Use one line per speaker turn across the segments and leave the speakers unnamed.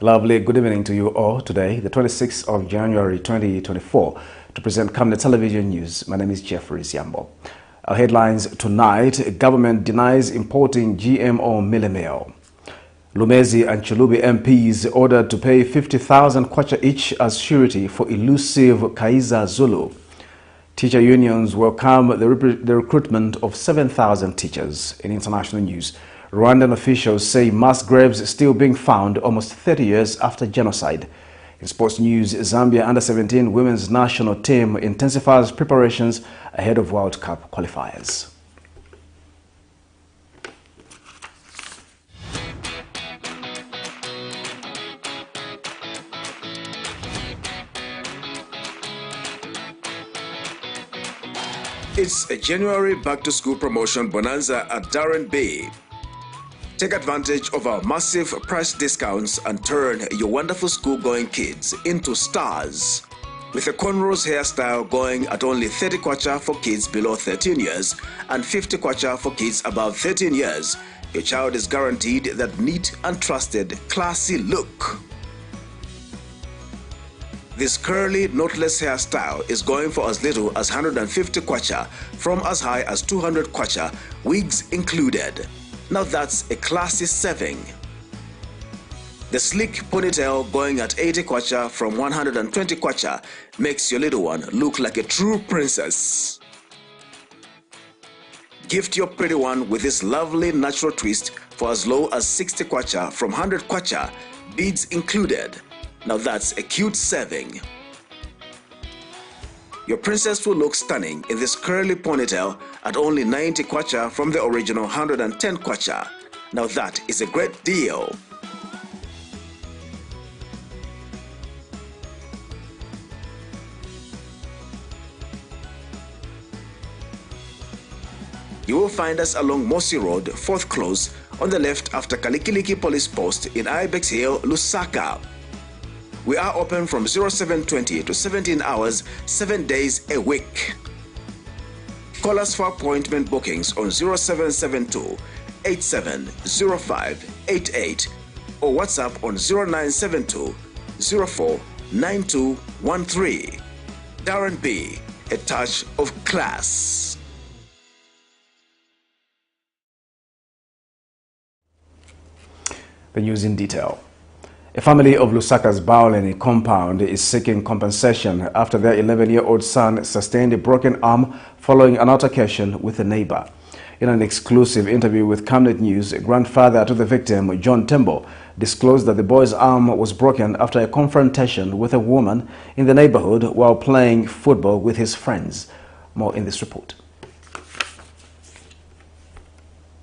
Lovely good evening to you all today, the 26th of January 2024. To present Camnet Television News, my name is Jeffrey Siambo. Our headlines tonight: government denies importing GMO mealie meal. LUMEZI and CHILUBI MPs ordered to pay 50,000 kwacha each as surety for elusive KAIZER ZULU. Teacher unions welcome the recruitment of 7,000 teachers. In international news, Rwandan officials say mass graves still being found almost 30 years after genocide. In sports news, Zambia under-17 women's national team intensifies preparations ahead of World Cup qualifiers.
It's a January back-to-school promotion bonanza at Darren Bay. Take advantage of our massive price discounts and turn your wonderful school-going kids into stars. With a cornrows hairstyle going at only 30 kwacha for kids below 13 years and 50 kwacha for kids above 13 years, your child is guaranteed that neat and trusted, classy look. This curly, knotless hairstyle is going for as little as 150 kwacha, from as high as 200 kwacha, wigs included. Now that's a classy saving. The sleek ponytail going at 80 kwacha from 120 kwacha makes your little one look like a true princess. Gift your pretty one with this lovely natural twist for as low as 60 kwacha from 100 kwacha, beads included. Now that's a cute saving. Your princess will look stunning in this curly ponytail at only 90 kwacha from the original 110 kwacha. Now that is a great deal. You will find us along Mosi Road, 4th Close, on the left after Kalikiliki Police Post in Ibex Hill, Lusaka. We are open from 0720 to 17 hours, 7 days a week. Call us for appointment bookings on 0772 870588 or WhatsApp on 0972 049213. Darren B, a touch of class.
The news in detail. A family of Lusaka's Baoleni compound is seeking compensation after their 11-year-old son sustained a broken arm following an altercation with a neighbor. In an exclusive interview with Camnet News, grandfather to the victim, John Tembo, disclosed that the boy's arm was broken after a confrontation with a woman in the neighborhood while playing football with his friends. More in this report.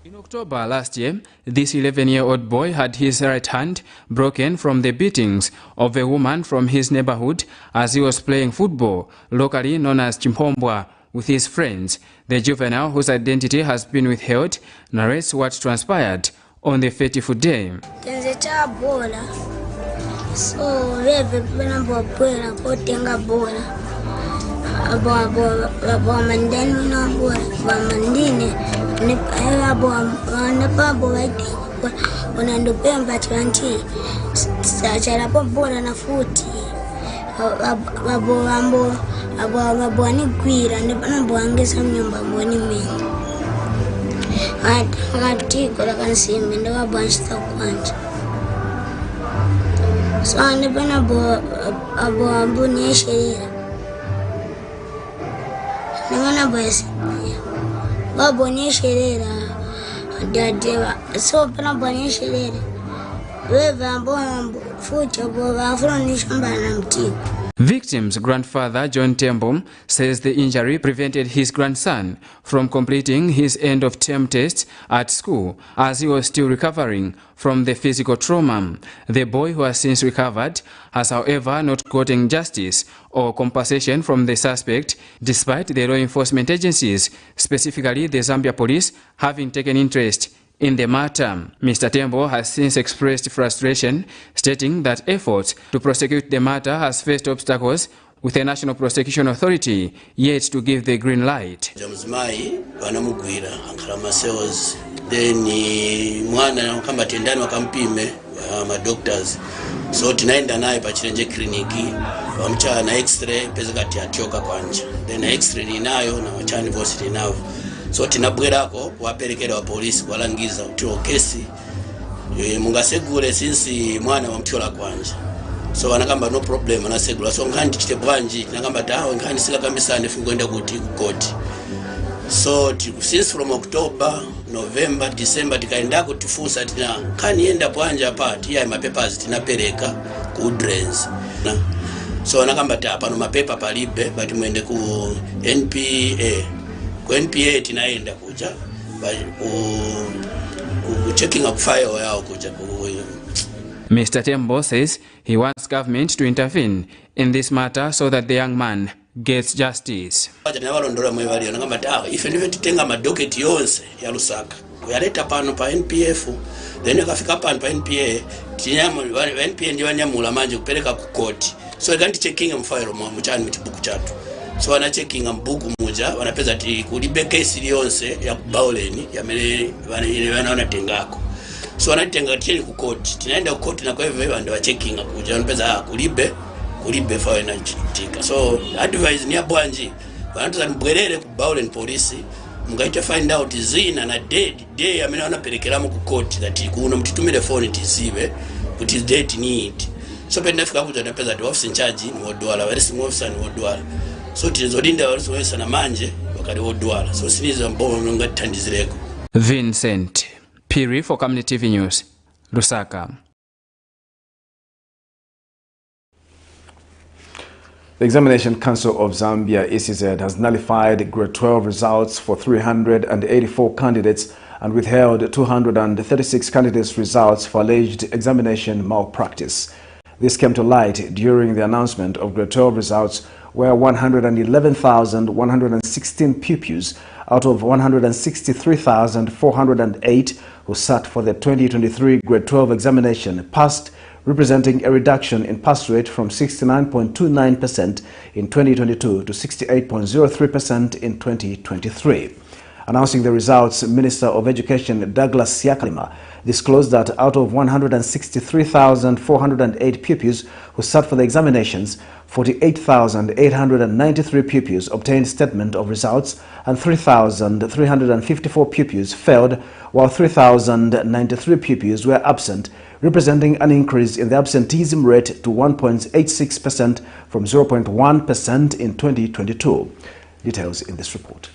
In October last year, this 11-year-old boy had his right hand broken from the beatings of a woman from his neighborhood as he was playing football, locally known as Chimpombwa, with his friends. The juvenile, whose identity has been withheld, narrates what transpired on the fateful day. Victim's grandfather, John Tembo, says the injury prevented his grandson from completing his end-of-term test at school as he was still recovering from the physical trauma. The boy, who has since recovered, has however not gotten justice or compensation from the suspect, despite the law enforcement agencies, specifically the Zambia police, having taken interest in the matter. Mr. Tembo has since expressed frustration, stating that efforts to prosecute the matter has faced obstacles with the National Prosecution Authority yet to give the green light.
Then mwana kama tendani wakampime doctors So tinaenda naye pa Chilenje kliniki wamucha na x-ray pezekati atyoka kwanja then x-ray ninayo na wachani vosi ninayo so tinabwerako waperekera wa polisi walangiza utiro kesi mungasegule sinsi mwana wa mtyola kwanja so wanakamba no problem anasegula so nkandi chite bwanji tinakamba tawe nkandi sila kambisane fungwenda kuti kukoti so since from October, November, December tikaendako tifusa tina kanienda bwanja pati ya mapapers tinapereka ku drains so wanakamba pano mapepa palibe but mwende ku NPA ku NPA tinaenda kuja ku checking up file yao kuja
Mr. Tembo says he wants government to intervene in this matter so that the young man gets justice.
If you tenga madoketi yonse ya Lusaka kuyaleta pano pa NPF then akafika pano pa NPA NPA ndiyo nyamula manje kupeleka ku court so ikanti checking mfile muchani mtibuku chatu so wana checking mbuku muja wanapeza ati kulibe kesi yonse ya kubauleni ya mele wana tengako so wanatenga tini ku court tinaenda ku court na kwa hivyo ndio wa checking kuja wanapeza kulibe file na chitika so advice ni abwanji wanataka mbwerere ku Baulen police mungaita find out zina na day amenaona perekeramo ku court that kuno mtitumile phone tizibe kuti date need so penda fika kuja napeza the office in charge ni wodwala wale si officer ni wodwala so tilizodinda wale wesa na manje wakati wodwala so sinizo mbona ngatandizireko.
Vincent Piri for Camnet TV News, Lusaka.
The Examination Council of Zambia, ECZ, has nullified Grade 12 results for 384 candidates and withheld 236 candidates' results for alleged examination malpractice. This came to light during the announcement of Grade 12 results, where 111,116 pupils out of 163,408 who sat for the 2023 Grade 12 examination passed, representing a reduction in pass rate from 69.29% in 2022 to 68.03% in 2023. Announcing the results, Minister of Education Douglas Yakalima disclosed that out of 163,408 pupils who sat for the examinations, 48,893 pupils obtained statement of results and 3,354 pupils failed, while 3,093 pupils were absent, representing an increase in the absenteeism rate to 1.86% from 0.1% in 2022. Details in this report.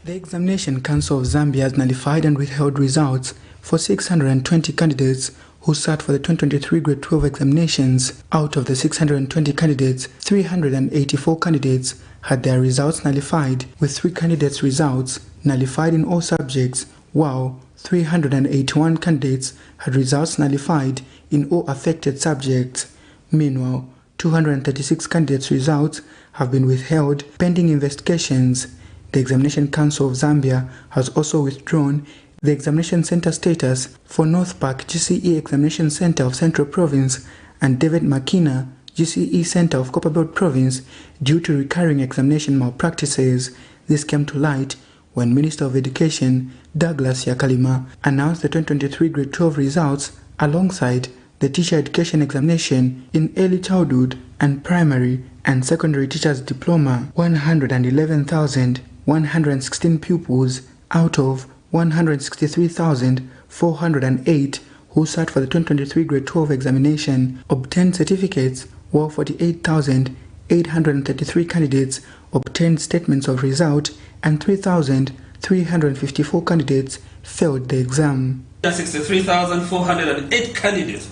The Examination Council of Zambia has nullified and withheld results for 620 candidates who sat for the 2023 Grade 12 examinations. Out of the 620 candidates, 384 candidates had their results nullified, with 3 candidates' results nullified in all subjects, while 381 candidates had results nullified in all affected subjects. Meanwhile, 236 candidates' results have been withheld pending investigations. The Examination Council of Zambia has also withdrawn the examination center status for North Park GCE Examination Center of Central Province and David Makina GCE Center of Copperbelt Province due to recurring examination malpractices. This came to light when Minister of Education Douglas Yakalima announced the 2023 Grade 12 results alongside the teacher education examination in early childhood and primary and secondary teachers diploma. 111,116 pupils out of 163,408 who sat for the 2023 Grade 12 examination obtained certificates, while 48,833 candidates obtained statements of result and 3,354 candidates failed the exam.
63,408 candidates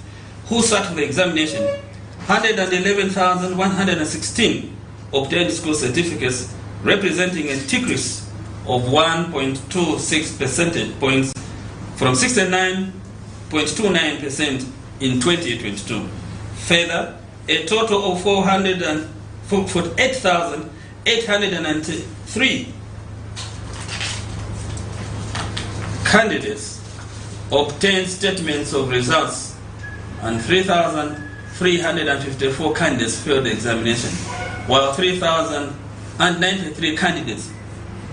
who sat for the examination, 111,116 obtained school certificates, representing a decrease of 1.26 percentage points from 69.29% in 2022. Further, a total of 448,893 candidates obtained statements of results and 3,354 candidates failed the examination, while 3,093 candidates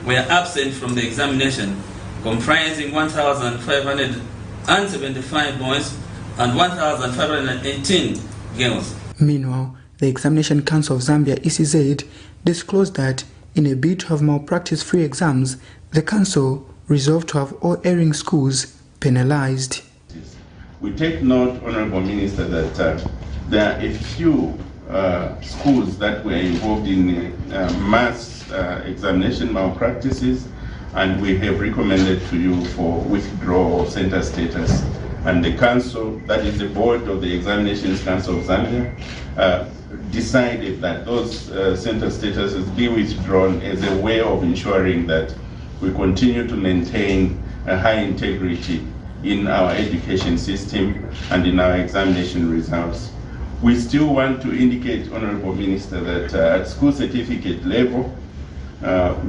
were absent from the examination, comprising 1,575 boys and 1,518 girls.
Meanwhile, the Examination Council of Zambia, ECZ, disclosed that in a bid to have malpractice-free exams, the council resolved to have all erring schools penalized.
We take note, Honorable Minister, that there are a few schools that were involved in mass examination malpractices, and we have recommended to you for withdrawal of center status. And the council, that is the board of the Examinations Council of Zambia, decided that those center statuses be withdrawn as a way of ensuring that we continue to maintain a high integrity in our education system and in our examination results. We still want to indicate, Honorable Minister, that at school certificate level,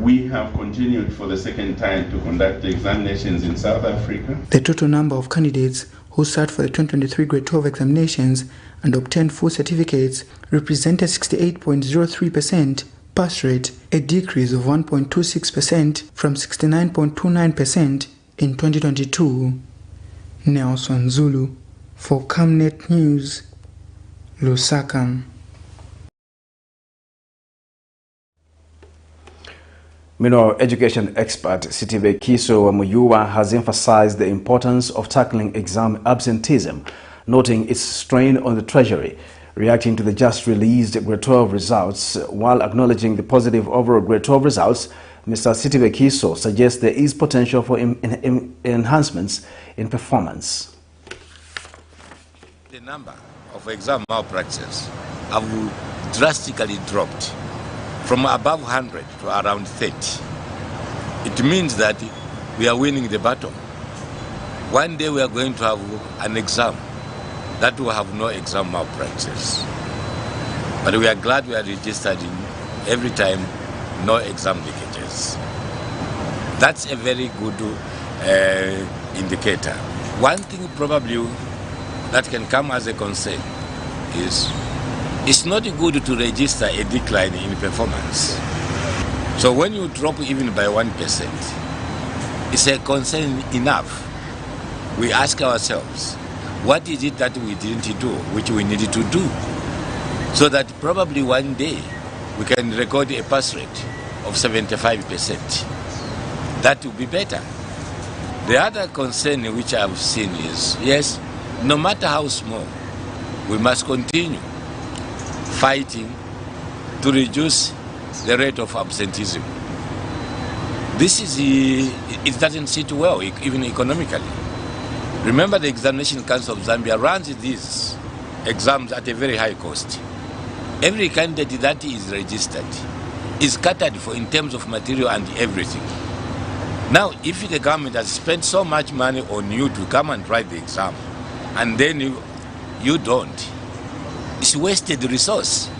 we have continued for the second time to conduct the examinations in South Africa.
The total number of candidates who sat for the 2023 Grade 12 examinations and obtained full certificates represented 68.03% pass rate, a decrease of 1.26% from 69.29% in 2022. Nelson Zulu for Camnet News, Lusaka.
Meanwhile, education expert Sitibe Kiso Wamuyuwa has emphasized the importance of tackling exam absenteeism, noting its strain on the Treasury. Reacting to the just released Grade 12 results, while acknowledging the positive overall Grade 12 results, Mr. Sitibe Kiso suggests there is potential for enhancements in performance.
The number of exam malpractices have drastically dropped from above 100 to around 30. It means that we are winning the battle. One day we are going to have an exam that will have no exam malpractice. But we are glad we are registered in every time, no exam leakages. That's a very good indicator. One thing probably that can come as a concern is it's not good to register a decline in performance. So when you drop even by 1%, it's a concern enough. We ask ourselves, what is it that we didn't do, which we needed to do? So that probably one day we can record a pass rate of 75%. That would be better. The other concern which I've seen is, yes, no matter how small, we must continue fighting to reduce the rate of absenteeism. This is, it doesn't sit well, even economically. Remember, the Examination Council of Zambia runs these exams at a very high cost. Every candidate that is registered is catered for in terms of material and everything. Now, if the government has spent so much money on you to come and write the exam, and then you don't, it's wasted resource.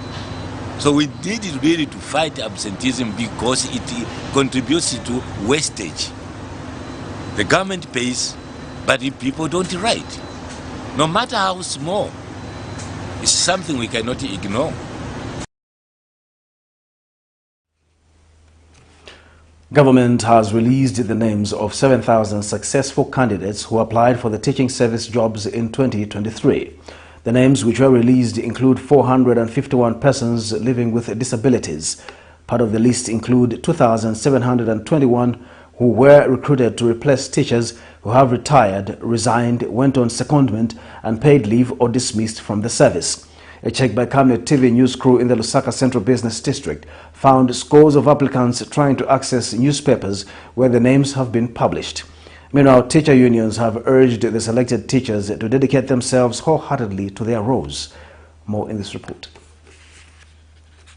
So we need really to fight absenteeism because it contributes to wastage. The government pays, but if people don't write, no matter how small, it's something we cannot ignore.
Government has released the names of 7,000 successful candidates who applied for the teaching service jobs in 2023. The names which were released include 451 persons living with disabilities. Part of the list include 2,721 who were recruited to replace teachers who have retired, resigned, went on secondment and paid leave or dismissed from the service. A check by Camnet TV news crew in the Lusaka Central Business District found scores of applicants trying to access newspapers where the names have been published. Meanwhile, teacher unions have urged the selected teachers to dedicate themselves wholeheartedly to their roles. More in this report.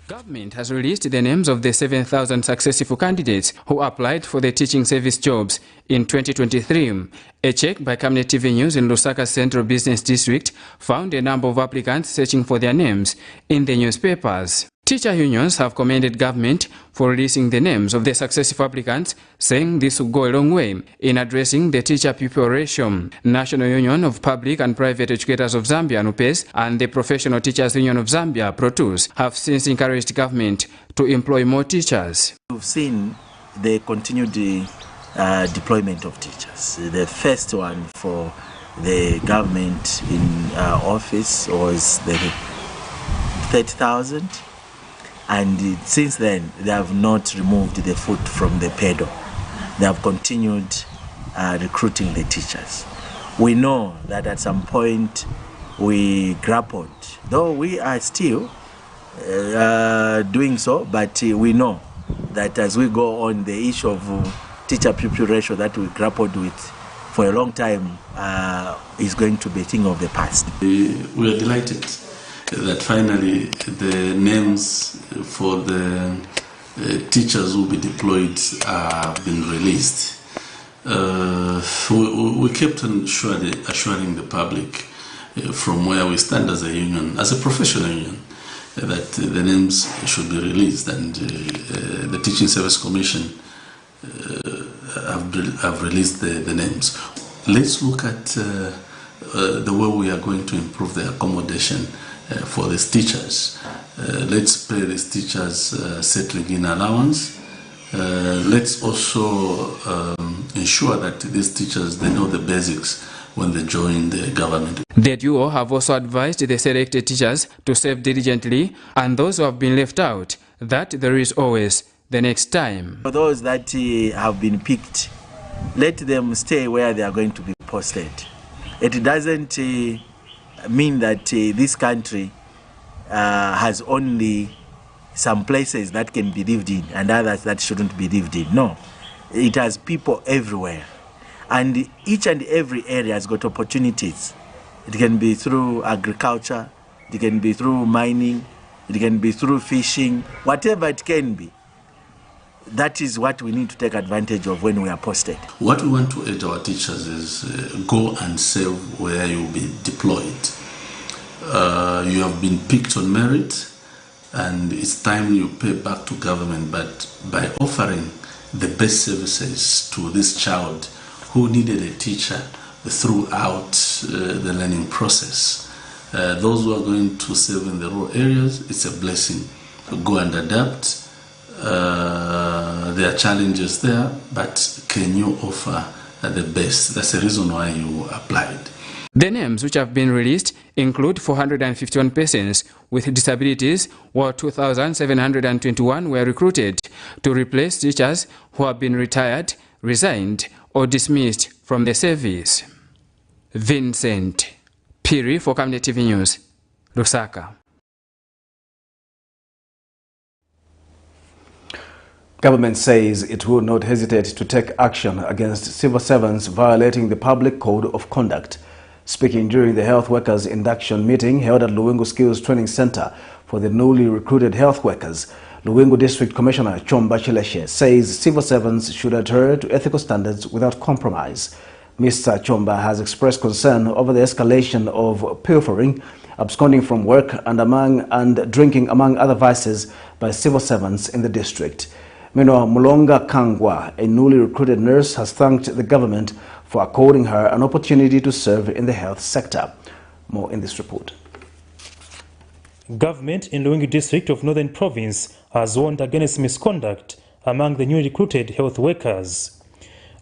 Government has released the names of the 7,000 successful candidates who applied for the teaching service jobs in 2023. A check by Camnet TV News in Lusaka Central Business District found a number of applicants searching for their names in the newspapers. Teacher unions have commended government for releasing the names of the successful applicants, saying this will go a long way in addressing the teacher-pupil ratio. National Union of Public and Private Educators of Zambia, UPHOLD, and the Professional Teachers Union of Zambia, REFUTES, have since encouraged government to employ more teachers.
We've seen the continued deployment of teachers. The first one for the government in office was the 30,000, and since then they have not removed the foot from the pedal. They have continued recruiting the teachers. We know that at some point we grappled, though we are still doing so, but we know that as we go on, the issue of teacher-pupil ratio that we grappled with for a long time is going to be a thing of the past.
We are delighted that finally the names for the teachers who will be deployed have been released. We kept on assuring the public from where we stand as a union, as a professional union, that the names should be released, and the Teaching Service Commission have released the names. Let's look at the way we are going to improve the accommodation for these teachers. Let's pay these teachers settling in allowance. Let's also ensure that these teachers, they know the basics when they join the government.
The duo have also advised the selected teachers to serve diligently, and those who have been left out, that there is always the next time.
For those that have been picked, let them stay where they are going to be posted. It doesn't mean that this country has only some places that can be lived in and others that shouldn't be lived in. No, it has people everywhere, and each and every area has got opportunities. It can be through agriculture, it can be through mining, it can be through fishing, whatever it can be. That is what we need to take advantage of when we are posted.
What we want to urge our teachers is go and serve where you will be deployed. You have been picked on merit, and it's time you pay back to government, but by offering the best services to this child who needed a teacher throughout the learning process. Those who are going to serve in the rural areas, it's a blessing. Go and adapt. There are challenges there, but can you offer the best? That's the reason why you applied.
The names which have been released include 451 persons with disabilities, while 2,721 were recruited to replace teachers who have been retired, resigned, or dismissed from the service. Vincent Piri for Camnet TV News, Lusaka.
Government says it will not hesitate to take action against civil servants violating the Public Code of Conduct. Speaking during the health workers induction meeting held at Luwengu Skills Training Center for the newly recruited health workers, Luwengu District Commissioner Chomba Chileshe says civil servants should adhere to ethical standards without compromise. Mr. Chomba has expressed concern over the escalation of pilfering, absconding from work, and drinking, among other vices, by civil servants in the district. Meanwhile, Mulonga Kangwa, a newly recruited nurse, has thanked the government for according her an opportunity to serve in the health sector. More in this report.
Government in Luwengu District of Northern Province has warned against misconduct among the newly recruited health workers.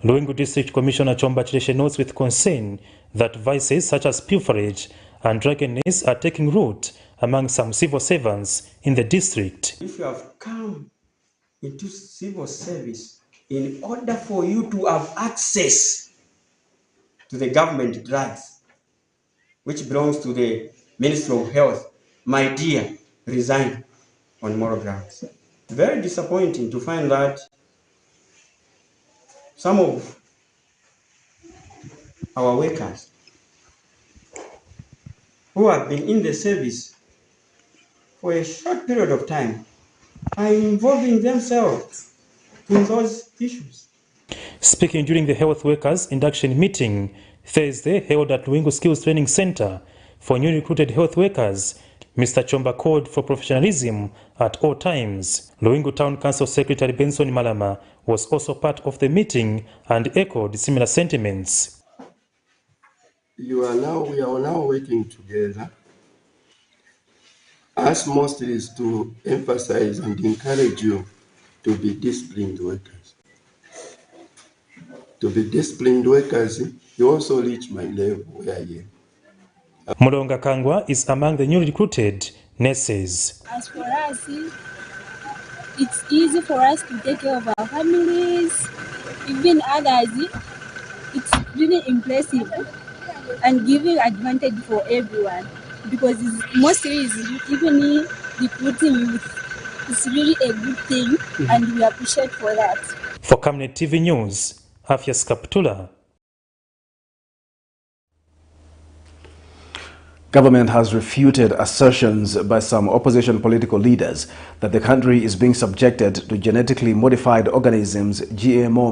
Luwengu District Commissioner Chomba Chileshe notes with concern that vices such as pilferage and drunkenness are taking root among some civil servants in the district.
If you have come into civil service in order for you to have access to the government drugs, which belongs to the Ministry of Health, my dear, resign on moral grounds. Very disappointing to find that some of our workers who have been in the service for a short period of time are involving themselves in those issues.
Speaking during the health workers induction meeting Thursday held at Luwengu Skills Training Center for newly recruited health workers, Mr. Chomba called for professionalism at all times. Luwengu Town Council Secretary Benson Malama was also part of the meeting and echoed similar sentiments.
We are now working together. Us mostly is to emphasize and encourage you to be disciplined workers, to be disciplined workers, you also reach my level where I am.
Mulonga Kangwa is among the newly recruited nurses.
As for us, it's easy for us to take care of our families, even others. It's really impressive and giving advantage for everyone, because it's mostly even recruiting youth. It's really a good thing, and we appreciate for that.
For Camnet TV News, Afias Kaptula.
Government has refuted assertions by some opposition political leaders that the country is being subjected to genetically modified organisms, GMO